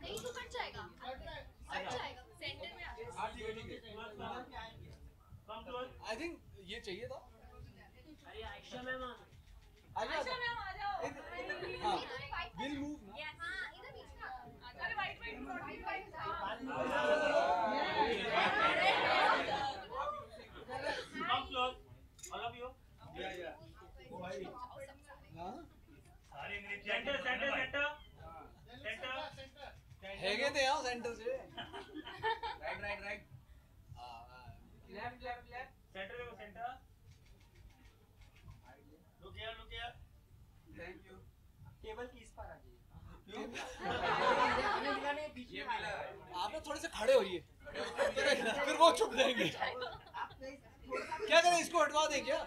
नहीं तू कट जाएगा, कट जाएगा, सेंटर में आ जा। आई थिंक ये चाहिए था। अरे आयशा मैम आयशा मैम आ जाओ। हाँ विल मूव ना। हाँ इधर बीच में आ जाओ। अरे white white come close all of you हाँ सारे सेंटर सेंटर सेंटर हैगे थे यहाँ सेंटर से। Right right right left left left. Centre देखो centre look here thank you table की इस पर आ जाइए ये मिला आप ना थोड़े से खड़े होइए फिर वो चुप जाएंगे। क्या करें इसको हटवा दें क्या?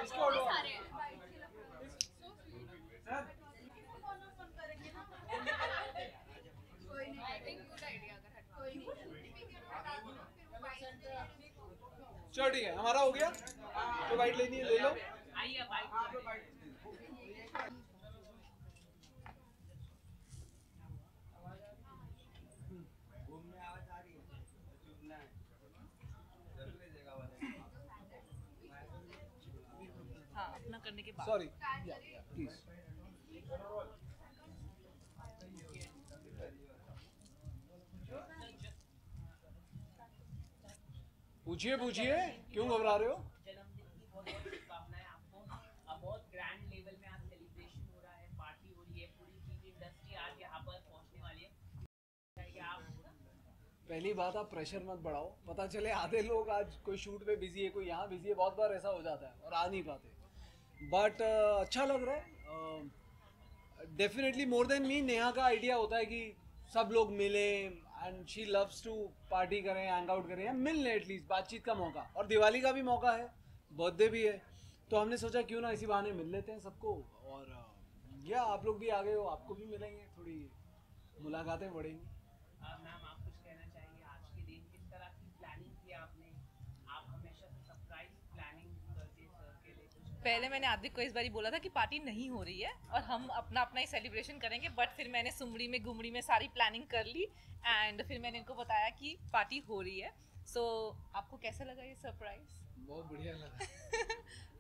इसको हटवा। चलो ठीक है हमारा हो गया तो वाइट लेनी है ले लो। आइए बाइक घूमने आवाज आ रही है चुपना है जरूर ले जाएगा वाले हाँ अपना करने के बाद सॉरी प्लीज। पूछिए पूछिए क्यों घबरा रहे हो? जन्मदिन की बहुत बहुत शुभकामनाएं आपको। अब बहुत ग्रैंड लेवल में आज सेलिब्रेशन हो रहा है, पार्टी हो रही है, पूरी टीवी इंडस्ट्री आज यहाँ पर पहुँचने वाली है। आप पहली बात आप प्रेशर मत बढ़ाओ। पता चले आधे लोग आज कोई शूट पे बिजी है कोई यहाँ बिजी है, बहुत बार ऐसा हो जाता है और आ नहीं पाते। बट अच्छा लग रहा है definitely more than me. Neha का आइडिया होता है कि सब लोग मिलें and she loves to party करें हैंग आउट करें या मिल लें एटलीस्ट बातचीत का मौका। और दिवाली का भी मौका है, बर्थडे भी है, तो हमने सोचा क्यों ना इसी बहाने मिल लेते हैं सबको। और या आप लोग भी आ गए हो, आपको भी मिलेंगे, थोड़ी मुलाकातें बढ़ेंगी। मैम आप कुछ कहना चाहेंगे आज के दिन किस तरह की प्लानिंग की आपने? आप हमेशा से सरप्राइज प्लानिंग करते सर के लिए कुछ? पहले मैंने आदित्य को इस बार बोला था कि पार्टी नहीं हो रही है और हम अपना अपना ही सेलिब्रेशन करेंगे, बट फिर मैंने सुमड़ी में गुमड़ी में सारी प्लानिंग कर ली एंड फिर मैंने इनको बताया कि पार्टी हो रही है। सो आपको कैसा लगा ये सरप्राइज? बहुत बढ़िया लगा।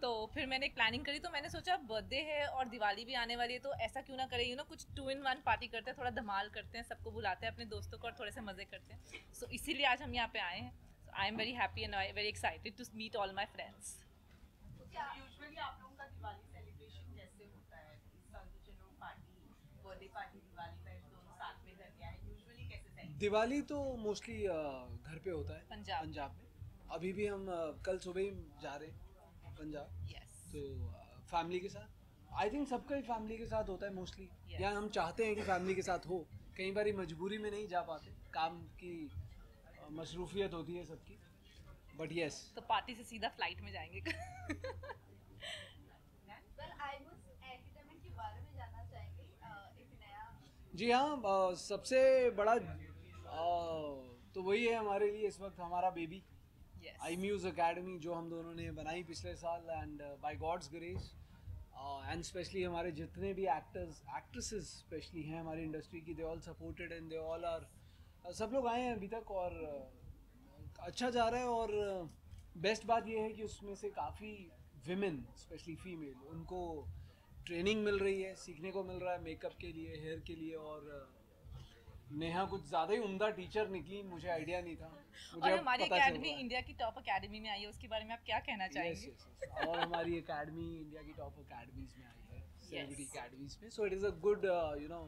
तो फिर मैंने एक प्लानिंग करी, तो मैंने सोचा बर्थडे है और दिवाली भी आने वाली है तो ऐसा क्यों ना करें, यू नो कुछ 2 in 1 पार्टी करते हैं, थोड़ा धमाल करते हैं, सबको बुलाते हैं अपने दोस्तों को और थोड़े से मजे करते हैं। सो इसीलिए आज हम यहाँ पे आए हैं। I am very happy and very excited to meet all my friends. Usually आप लोगों का दिवाली सेलिब्रेशन कैसे होता है? इस साल तो चलो पार्टी, बर्थडे पार्टी, दिवाली का दोनों साथ में करके आए, यूजुअली कैसे सेलिब्रेट? दिवाली तो मोस्टली घर पे होता है पंजाब में। अभी भी हम कल सुबह ही जा रहे हैं पंजाब। यस तो फैमिली के साथ आई थिंक सबका ही फैमिली के साथ होता है मोस्टली। Yes. या हम चाहते हैं कि फैमिली के साथ हो, कई बार मजबूरी में नहीं जा पाते, काम की मसरूफियत होती है सबकी। बट यस तो पार्टी से सीधा फ्लाइट में जाएंगे। सर आई वाज एंटरटेनमेंट के बारे में जानना चाहेंगे एक नया। जी हाँ सबसे बड़ा तो वही है हमारे लिए इस वक्त हमारा baby yes I Muse Academy जो हम दोनों ने बनाई पिछले साल and by God's grace and specially हमारे जितने भी एक्टर्स एक्ट्रेसेस स्पेशली हैं हमारी इंडस्ट्री की, they all supported and they all are सब लोग आए हैं अभी तक और अच्छा जा रहा है। और बेस्ट बात ये है कि उसमें से काफ़ी विमेन स्पेशली फीमेल उनको ट्रेनिंग मिल रही है, सीखने को मिल रहा है मेकअप के लिए, हेयर के लिए। और नेहा कुछ ज़्यादा ही उम्दा टीचर निकली, मुझे आइडिया नहीं था। मुझे और अब हमारी पता चल एकेडमी रहा है। इंडिया की टॉप एकेडमी में आई है, उसके बारे में आप क्या कहना Yes, चाहेंगे? yes, yes. और हमारी एकेडमी इंडिया की टॉप एकेडमीज में आई है, सेलिब्रिटी एकेडमीज में। So it is a good you know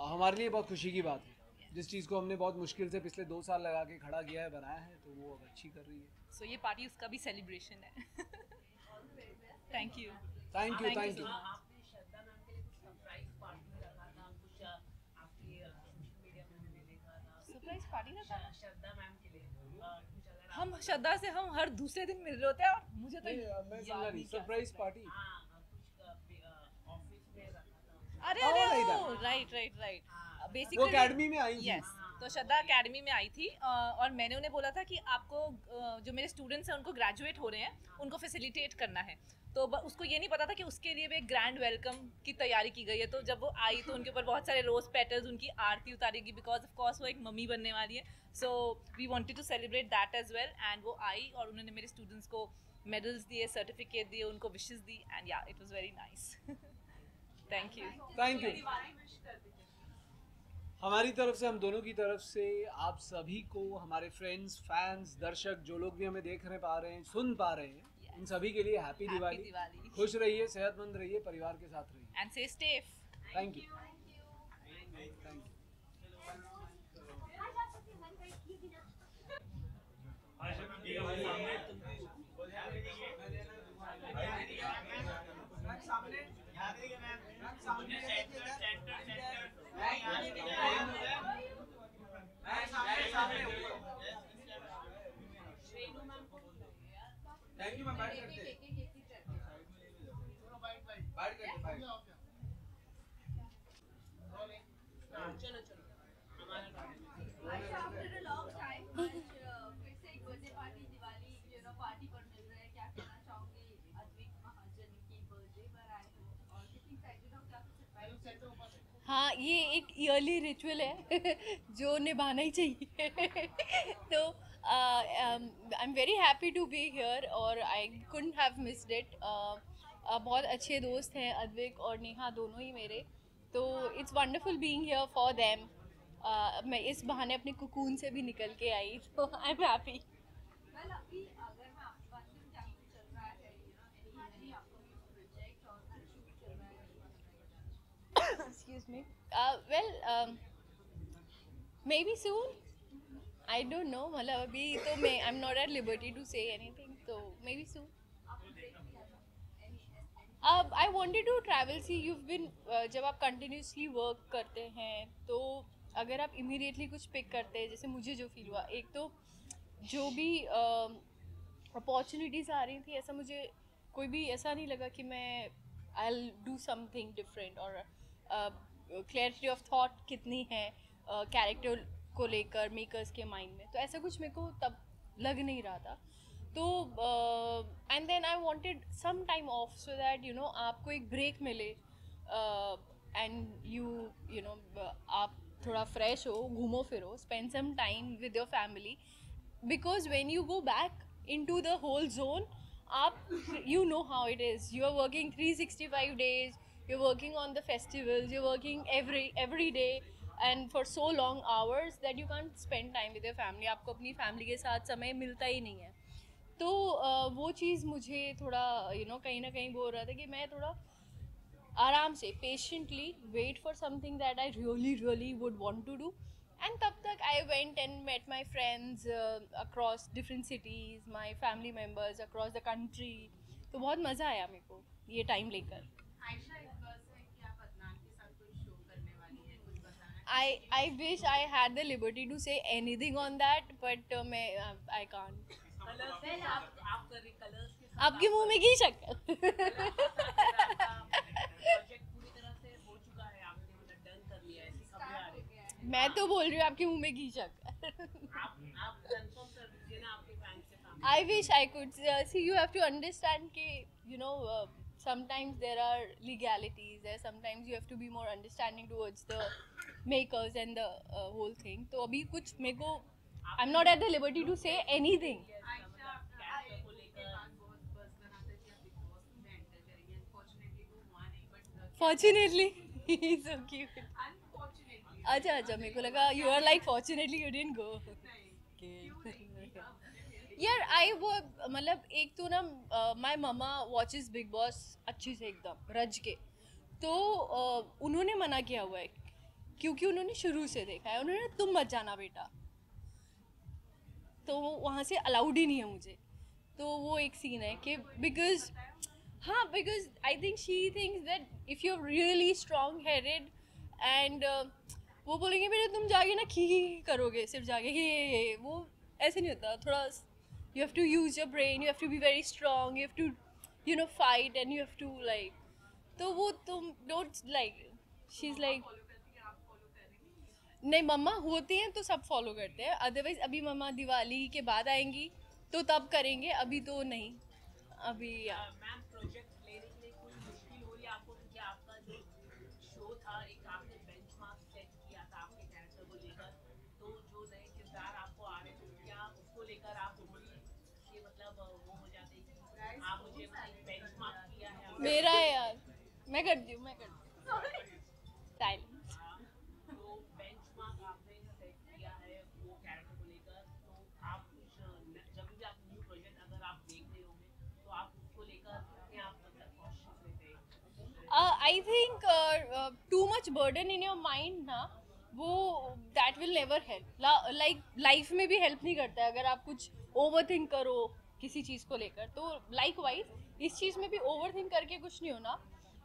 हमारे लिए बहुत खुशी की बात है। जिस चीज़ को हमने बहुत मुश्किल से पिछले 2 साल लगा के खड़ा किया है, बनाया है, तो वो अब अच्छी कर रही है। सो ये पार्टी उसका भी सेलिब्रेशन है। Thank you. Thank you Thank you thank so you. much. आपने श्रद्धा मैम के लिए कुछ सरप्राइज पार्टी रखा था, कुछ आपकी सोशल मीडिया पे मैंने देखा था सरप्राइज पार्टी ना था। श्रद्धा मैम के लिए कुछ अगर हम श्रद्धा से हम हर दूसरे दिन मिल रहे होते हैं और मुझे तो मैं समझा याद नहीं, नहीं क्या सरप्राइज पार्टी। कुछ ऑफिस में रखा था। अरे Oh, अरे like oh that. Right right right वो बेसिकली एकेडमी में आई थी। यस तो श्रद्धा एकेडमी में आई थी और मैंने उन्हें बोला था कि आपको जो मेरे स्टूडेंट्स हैं उनको ग्रेजुएट हो रहे हैं उनको फैसिलिटेट करना है। तो उसको ये नहीं पता था कि उसके लिए भी एक ग्रैंड वेलकम की तैयारी की गई है। तो जब वो आई तो उनके ऊपर बहुत सारे रोज पेटल्स, उनकी आरती उतारेगी बिकॉज ऑफ कोर्स वो एक मम्मी बनने वाली है। So we wanted to celebrate that as well and वो आई और उन्होंने मेरे स्टूडेंट्स को मेडल्स दिए, सर्टिफिकेट दिए, उनको विशेस दी एंड या it was very nice. Thank you. Thank you. हमारी तरफ से, हम दोनों की तरफ से आप सभी को, हमारे फ्रेंड्स, फैंस, दर्शक जो लोग भी हमें देख रहे पा रहे हैं, सुन पा रहे हैं, इन सभी के लिए हैप्पी दिवाली। खुश रहिए, सेहतमंद रहिए, परिवार के साथ रहिए and stay safe. Thank you. Thank you ma'am. बैठ करते बैठ करते बैठ। चलो चलो। Ayesha, after a long time आज फिर से एक बर्थडे पार्टी, दिवाली पार्टी पर मिल रहा है। क्या कहना चाहोगे अद्विक महाजन की बर्थडे पर आए हो और कितनी एक्साइटेड हो, क्या कुछ सरप्राइज? हाँ, ये एक ईयरली रिचुअल है जो निभाना ही चाहिए। तो I am very happy to be here और I couldn't have missed it. बहुत अच्छे दोस्त हैं अद्विक और नेहा, दोनों ही मेरे। तो it's wonderful being here for them. मैं इस बहाने अपने कुकून से भी निकल के आई, तो आई एम हैप्पी। वेल, अभी अगर मैं आपकी बात करूं, क्या कुछ चल रहा है, एनी अपकमिंग प्रोजेक्ट और शूट चल रहा है? Excuse me. Well, maybe soon. I don't know. मतलब अभी तो मैं I'm not at liberty to say anything. So maybe soon. I wanted to travel. See, you've been जब आप continuously work करते हैं तो अगर आप immediately कुछ pick करते हैं, जैसे मुझे जो फील हुआ, एक तो जो भी opportunities आ रही थी, ऐसा मुझे कोई भी ऐसा नहीं लगा कि मैं I'll do something different और क्लैरिटी ऑफ थॉट कितनी है कैरेक्टर को लेकर मेकर्स के माइंड में, तो ऐसा कुछ मेरे को तब लग नहीं रहा था। तो and then I wanted some time off so that you know आपको एक ब्रेक मिले एंड यू नो आप थोड़ा फ्रेश हो, घूमो फिरो, spend some time with your family, because when you go back into the whole zone, आप you know how it is. You are working 365 days. You're working on the festivals. You're working every day, and for so long hours that you can't spend time with your family. आपको अपनी family के साथ समय मिलता ही नहीं है। तो वो चीज़ मुझे थोड़ा कहीं ना कहीं वो हो रहा था कि मैं थोड़ा आराम से patiently wait for something that I really would want to do. And तब तक I went and met my friends across different cities, my family members across the country. तो बहुत मज़ा आया मेरे को ये टाइम लेकर। आयशा, एक बस है कि आप अदनान के साथ कोई शो करने वाली है, कुछ बताना? I wish I had the liberty to say anything on that, but मैं I can't. कलर्स आप कर रही कलर्स के साथ आपके मुंह में घी शक्कर। प्रोजेक्ट पूरी तरह से हो चुका है, आपने मतलब डन कर लिया, ऐसी खबरें आ रही हैं। मैं तो बोल रही हूँ आपके मुंह में घी शक्कर। आप कंफर्म कर दीजिए ना आपके फैंस के सामने। I wish I could see. You have to understand कि sometimes there are legalities there, sometimes you have to be more understanding towards the makers and the whole thing. तो अभी कुछ मेरे को I'm not at the liberty to say anything. Ayesha, आपको लेकर बहुत बस बना था कि आप बिग बॉस में एंटर करेंगे। अनफॉर्चुनेटली वो हुआ नहीं, but Fortunately, he's so cute. Unfortunately अच्छा मेरे को लगा you are like fortunately you didn't go. यार आई वो मतलब एक तो ना my mama watches big boss अच्छे से एकदम रज के, तो उन्होंने मना किया हुआ है क्योंकि उन्होंने शुरू से देखा है। उन्होंने तुम मत जाना बेटा, तो वहाँ से अलाउड ही नहीं है मुझे। तो वो एक सीन है कि because I think she thinks that if you are really strong headed and वो बोलेंगे बेटा तुम जाके ना खी करोगे, सिर्फ जाके ये वो ऐसे नहीं होता। थोड़ा you have to use your brain, you have to be very strong, you have to fight and you have to like, तो वो तुम don't like, she's like नहीं, मम्मा होती हैं तो सब फॉलो करते हैं, अदरवाइज अभी मम्मा दिवाली के बाद आएंगी तो तब करेंगे, अभी तो नहीं अभी। मैम प्रोजेक्ट लेने के लिए कोई मुश्किल हो रही है आपको, क्योंकि आपका जो शो था एक आपने बेंचमार्क सेट किया था आपके कैरेक्टर को लेकर, तो जो नए किरदार आपको आ रहे थे क्या उसको लेकर आप थोड़ी ये मतलब वो हो जाते कि आप मुझे बेंचमार्क किया है मेरा है यार, मैं करती हूँ स्टाइल। तो बेंचमार्क आपने सेट किया है वो कैरेक्टर को लेकर, तो आप कुछ जब भी आप न्यू प्रोजेक्ट अगर आप देख रहे होंगे तो आप उसको लेकर कितने आप मतलब कॉशियस रहते हैं? I think too much burden in your mind ना, वो that will never help। like life में भी help नहीं करता है अगर आप कुछ overthink करो किसी चीज़ को लेकर, तो likewise इस चीज़ में भी overthink करके कुछ नहीं होना।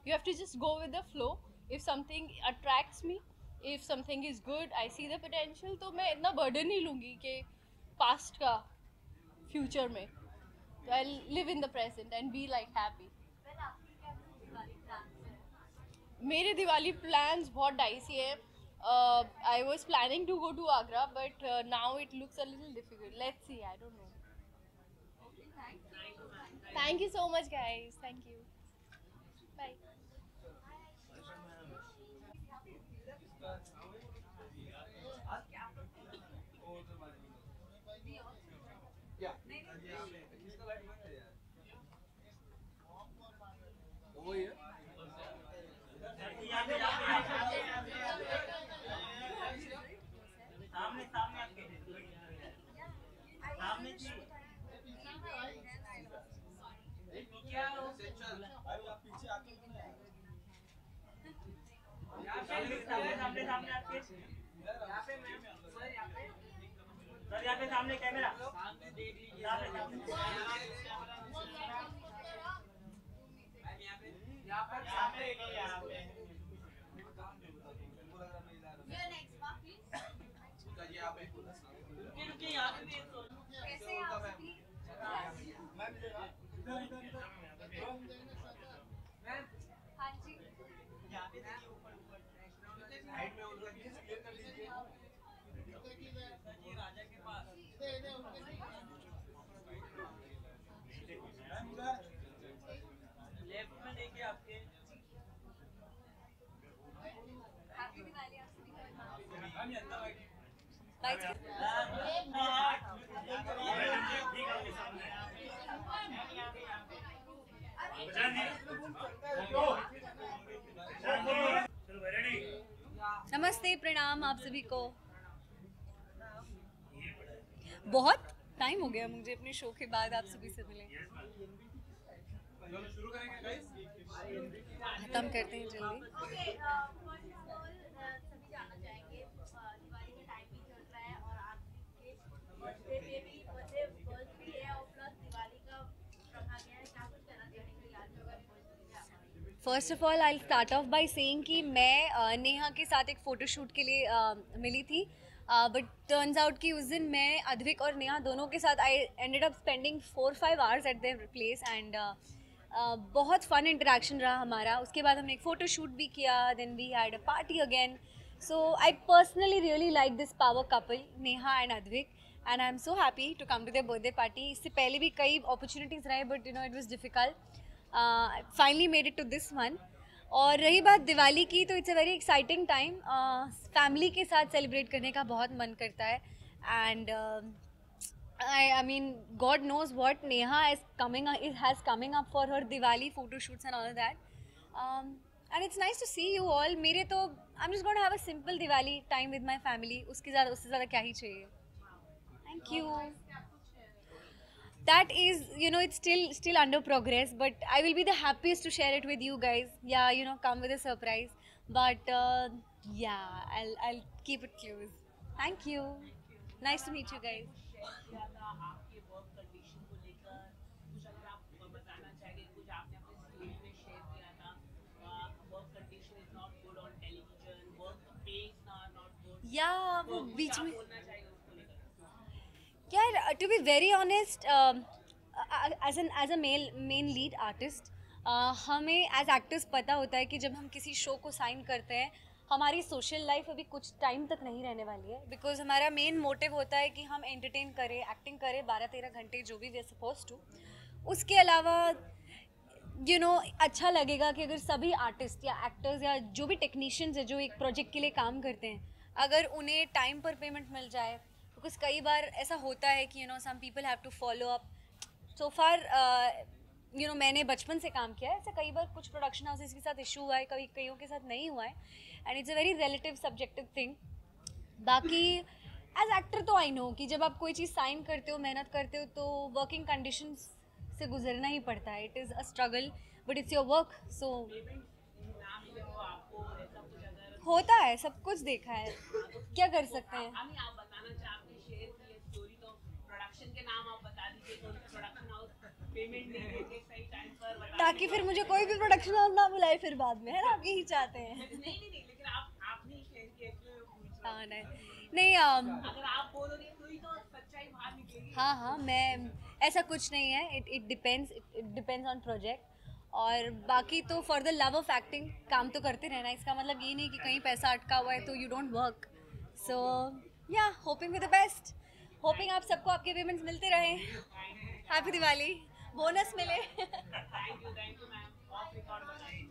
You have to just go with the flow। If something attracts me, if something is good, I see the potential, तो मैं इतना burden नहीं लूँगी कि past का future में, तो I'll live in the present and be like happy। Well, आपके क्या दिवाली plans हैं? मेरे दिवाली प्लान्स बहुत डाइसी है। I was planning to go to Agra but now it looks a little difficult, let's see, I don't know. Okay, thanks. Thank you so much guys, thank you, bye. सामने सामने आपके सामने जी क्या हो सामने सामने आपके यहाँ पे मैम सर यहाँ पे सर यहाँ पे सामने कैमरा सामने देख लीजिए यहाँ पर सामने यहाँ पे Your next mark, please. रुकिए यहाँ पे भी कैसे हैं आप सभी? हाँ जी। यहाँ पे देखिए ऊपर ऊपर साइड में उनका क्लियर कर दीजिए सर जी राजा के पास लेफ्ट में देखिए आपके Happy दिवाली आप सभी को। हम अंदर बैठे Lights नमस्ते, प्रणाम आप सभी को। बहुत टाइम हो गया मुझे अपने शो के बाद आप सभी से मिले। खत्म करते हैं जल्दी। Okay, first of all, सभी जानना चाहेंगे दिवाली का टाइम भी चल रहा है और आपके बर्थडे पे भी बर्थडे बर्थ भी है और प्लस दिवाली का रखा गया है, क्या कुछ कहना चाहेंगे याद होगा first of all I start of by saying कि मैं नेहा के साथ एक फ़ोटोशूट के लिए मिली थी, बट टर्न्स आउट कि उस दिन मैं अद्विक और नेहा दोनों के साथ I ended up spending 4-5 hours eight their place and बहुत फ़न इंटरेक्शन रहा हमारा। उसके बाद हमने एक फ़ोटोशूट भी किया, then we had a party again. So I personally really like this power couple Neha and Advik and I am so happy to come to their birthday party. इससे पहले भी कई अपॉर्चुनिटीज़ रहे but you know it was difficult, finally made it to this one. और रही बात दिवाली की, तो it's a very exciting time, family के साथ सेलिब्रेट करने का बहुत मन करता है and I mean God knows what Neha is has coming up for her Diwali photo shoots and all of that, and it's nice to see you all. मेरे तो I'm just going to have a simple Diwali time with my family, उससे ज़्यादा क्या ही चाहिए। Thank you. That is, you know, it's still under progress, but I will be the happiest to share it with you guys. Yeah, you know, come with a surprise, but yeah, I'll keep it close. Thank you. Nice to meet you guys. आपके work condition को लेकर कुछ अगर आप बताना चाहेंगे, कुछ आपने अपने स्टोरी में शेयर किया था, work condition is not good on television, work pace are not good, Yeah, वो बीच में बोलना चाहिए उसको लेकर। यार, to be very honest, as a main lead artist, हमें as actors पता होता है कि जब हम किसी शो को साइन करते हैं हमारी सोशल लाइफ अभी कुछ टाइम तक नहीं रहने वाली है, बिकॉज हमारा मेन मोटिव होता है कि हम एंटरटेन करें, एक्टिंग करें 12-13 घंटे जो भी वी आर सपोज टू। उसके अलावा अच्छा लगेगा कि अगर सभी आर्टिस्ट या एक्टर्स या जो भी टेक्नीशियंस है जो एक प्रोजेक्ट के लिए काम करते हैं, अगर उन्हें टाइम पर पेमेंट मिल जाए, बिकॉज कई बार ऐसा होता है कि some people have to follow up. So far मैंने बचपन से काम किया है, ऐसा कई बार कुछ प्रोडक्शन हाउसेस के साथ इशू हुआ है, कईयों के साथ नहीं हुआ है, and it's a very relative subjective thing. बाकी एज एक्टर तो आई नो कि जब आप कोई चीज़ साइन करते हो, मेहनत करते हो, तो वर्किंग कंडीशंस से गुजरना ही पड़ता है। It is a struggle but it's your work. So होता है, सब कुछ देखा है, क्या कर सकते हैं। आप बताना चाहते शेयर की स्टोरी, तो प्रोडक्शन के नाम आप बता दीजिए, कौन सा प्रोडक्शन हाउस पेमेंट नहीं देंगे सही टाइम पर, ताकि फिर मुझे कोई भी प्रोडक्शन हाउस ना बुलाए फिर बाद में, है ना? आप यही चाहते हैं। नहीं, लेकिन आपने शेयर किया। हाँ नहीं अगर आप बोलोगे तो ही तो सच्चाई बाहर निकलेगी। हाँ, मैं ऐसा कुछ नहीं है। It depends on project. और बाकी तो for the love of acting काम तो करते रहना, इसका मतलब ये नहीं कि कहीं पैसा अटका हुआ है तो you don't work. So yeah hoping for the best, hoping आप सबको आपके पेमेंट्स मिलते रहे। हैप्पी दिवाली, बोनस मिले। Thank you ma'am. Off record बताइए।